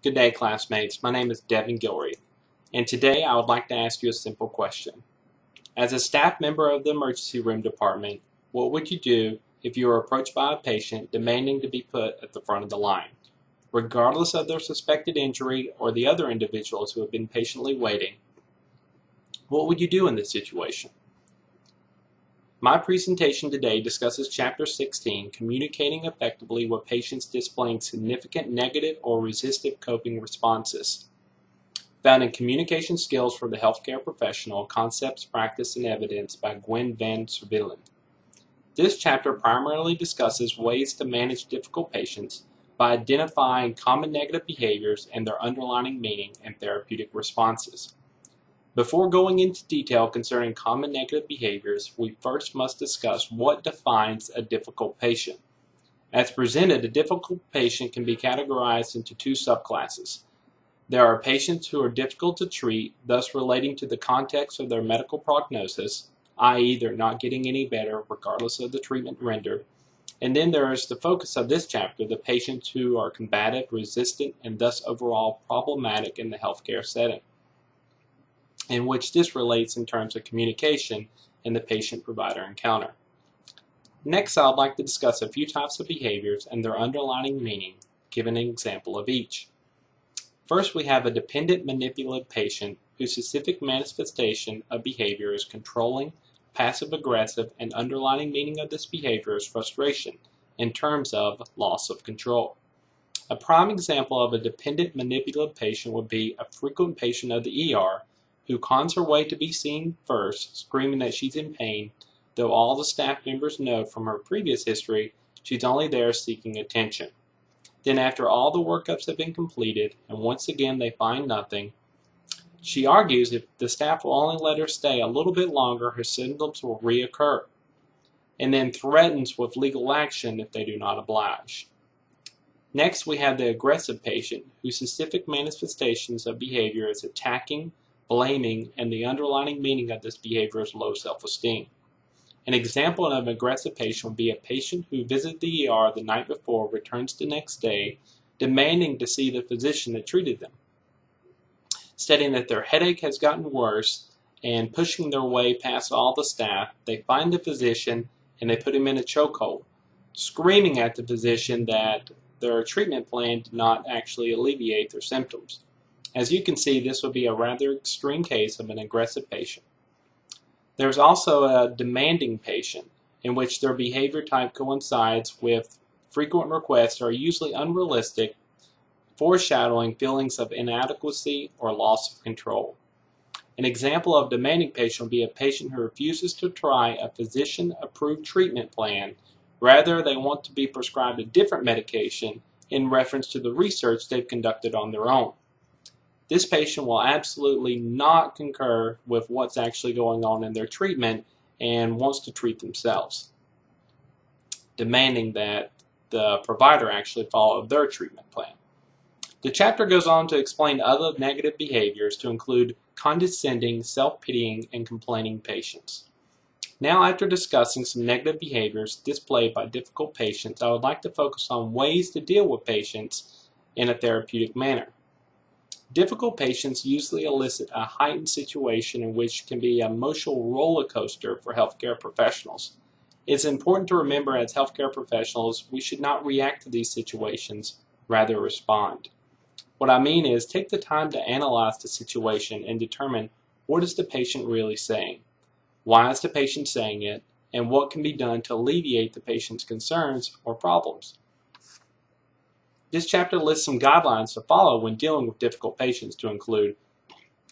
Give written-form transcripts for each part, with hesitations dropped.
Good day, classmates. My name is Devon Gilreath, and today I would like to ask you a simple question. As a staff member of the emergency room department, what would you do if you were approached by a patient demanding to be put at the front of the line, regardless of their suspected injury or the other individuals who have been patiently waiting? What would you do in this situation? My presentation today discusses Chapter 16, Communicating Effectively with Patients Displaying Significant Negative or Resistive Coping Responses, found in Communication Skills for the Healthcare Professional, Concepts, Practice, and Evidence by Gwen van Servelen. This chapter primarily discusses ways to manage difficult patients by identifying common negative behaviors and their underlying meaning and therapeutic responses. Before going into detail concerning common negative behaviors, we first must discuss what defines a difficult patient. As presented, a difficult patient can be categorized into two subclasses. There are patients who are difficult to treat, thus relating to the context of their medical prognosis, i.e. they're not getting any better regardless of the treatment rendered. And then there is the focus of this chapter, the patients who are combative, resistant, and thus overall problematic in the healthcare setting, in which this relates in terms of communication and the patient-provider encounter. Next, I would like to discuss a few types of behaviors and their underlying meaning, giving an example of each. First, we have a dependent manipulative patient whose specific manifestation of behavior is controlling, passive-aggressive, and underlying meaning of this behavior is frustration, in terms of loss of control. A prime example of a dependent manipulative patient would be a frequent patient of the ER who cons her way to be seen first, screaming that she's in pain, though all the staff members know from her previous history she's only there seeking attention. Then after all the workups have been completed, and once again they find nothing, she argues if the staff will only let her stay a little bit longer, her symptoms will reoccur, and then threatens with legal action if they do not oblige. Next, we have the aggressive patient, whose specific manifestations of behavior is attacking, blaming, and the underlying meaning of this behavior is low self-esteem. An example of an aggressive patient would be a patient who visited the ER the night before, returns the next day, demanding to see the physician that treated them, stating that their headache has gotten worse, and pushing their way past all the staff, they find the physician and they put him in a chokehold, screaming at the physician that their treatment plan did not actually alleviate their symptoms. As you can see, this would be a rather extreme case of an aggressive patient. There's also a demanding patient, in which their behavior type coincides with frequent requests that are usually unrealistic, foreshadowing feelings of inadequacy or loss of control. An example of demanding patient would be a patient who refuses to try a physician-approved treatment plan. Rather, they want to be prescribed a different medication in reference to the research they've conducted on their own. This patient will absolutely not concur with what's actually going on in their treatment and wants to treat themselves, demanding that the provider actually follow their treatment plan. The chapter goes on to explain other negative behaviors to include condescending, self-pitying, and complaining patients. Now, after discussing some negative behaviors displayed by difficult patients, I would like to focus on ways to deal with patients in a therapeutic manner. Difficult patients usually elicit a heightened situation in which can be an emotional roller coaster for healthcare professionals. It's important to remember as healthcare professionals, we should not react to these situations, rather respond. What I mean is take the time to analyze the situation and determine what is the patient really saying, why is the patient saying it, and what can be done to alleviate the patient's concerns or problems. This chapter lists some guidelines to follow when dealing with difficult patients to include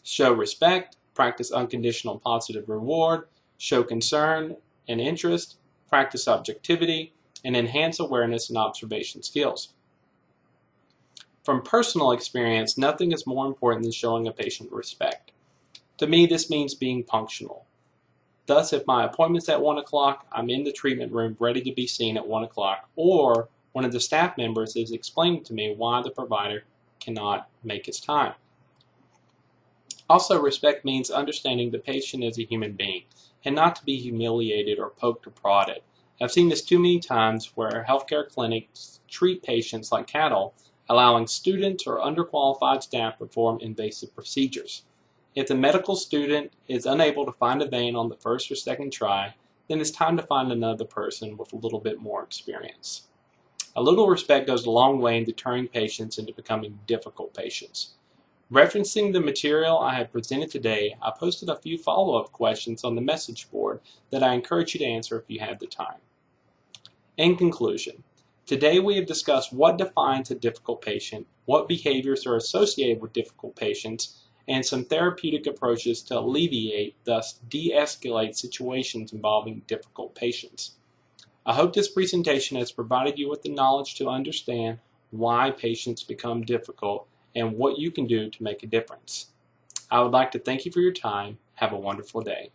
show respect, practice unconditional positive reward, show concern and interest, practice objectivity, and enhance awareness and observation skills. From personal experience, nothing is more important than showing a patient respect. To me, this means being punctual. Thus, if my appointment's at 1 o'clock, I'm in the treatment room ready to be seen at 1 o'clock, or one of the staff members is explaining to me why the provider cannot make his time. Also, respect means understanding the patient as a human being and not to be humiliated or poked or prodded. I've seen this too many times where healthcare clinics treat patients like cattle allowing students or underqualified staff to perform invasive procedures. If the medical student is unable to find a vein on the first or second try, then it's time to find another person with a little bit more experience. A little respect goes a long way in deterring patients into becoming difficult patients. Referencing the material I have presented today, I posted a few follow-up questions on the message board that I encourage you to answer if you have the time. In conclusion, today we have discussed what defines a difficult patient, what behaviors are associated with difficult patients, and some therapeutic approaches to alleviate, thus de-escalate situations involving difficult patients. I hope this presentation has provided you with the knowledge to understand why patients become difficult and what you can do to make a difference. I would like to thank you for your time. Have a wonderful day.